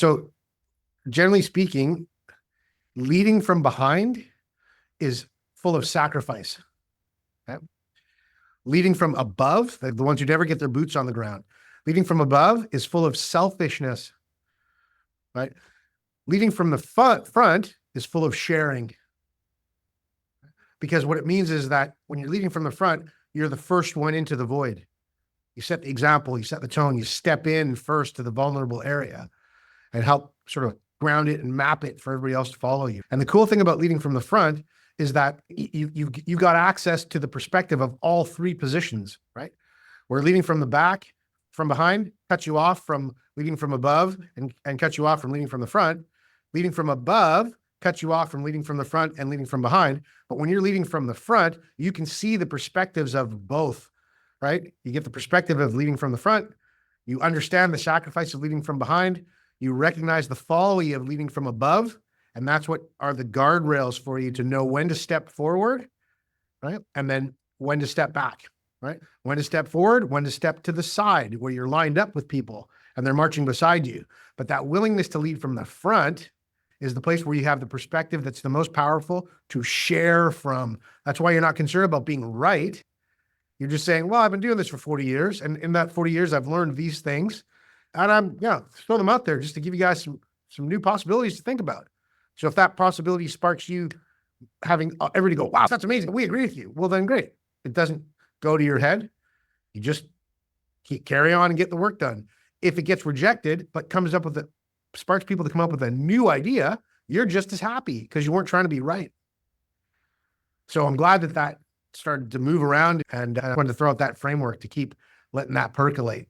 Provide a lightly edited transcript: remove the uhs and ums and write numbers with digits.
So generally speaking, leading from behind is full of sacrifice. Okay? Leading from above, the ones who never get their boots on the ground, leading from above is full of selfishness, right? Leading from the front is full of sharing. Because what it means is that when you're leading from the front, you're the first one into the void. You set the example, you set the tone, you step in first to the vulnerable area and help sort of ground it and map it for everybody else to follow you. And the cool thing about leading from the front is that you got access to the perspective of all three positions, right? Where leading from the back, from behind, cuts you off from leading from above and cuts you off from leading from the front. Leading from above cuts you off from leading from the front and leading from behind. But when you're leading from the front, you can see the perspectives of both, right? You get the perspective of leading from the front. You understand the sacrifice of leading from behind. You recognize the folly of leading from above. And that's what are the guardrails for you to know when to step forward, right? And then when to step back, right? When to step forward, when to step to the side where you're lined up with people and they're marching beside you. But that willingness to lead from the front is the place where you have the perspective that's the most powerful to share from. That's why you're not concerned about being right. You're just saying, well, I've been doing this for 40 years. And in that 40 years, I've learned these things. And I'm, throw them out there just to give you guys some new possibilities to think about. So if that possibility sparks you having everybody go, wow, that's amazing, we agree with you. Well, then great. It doesn't go to your head. You just carry on and get the work done. If it gets rejected, but comes up with sparks people to come up with a new idea, you're just as happy because you weren't trying to be right. So I'm glad that started to move around, and I wanted to throw out that framework to keep letting that percolate.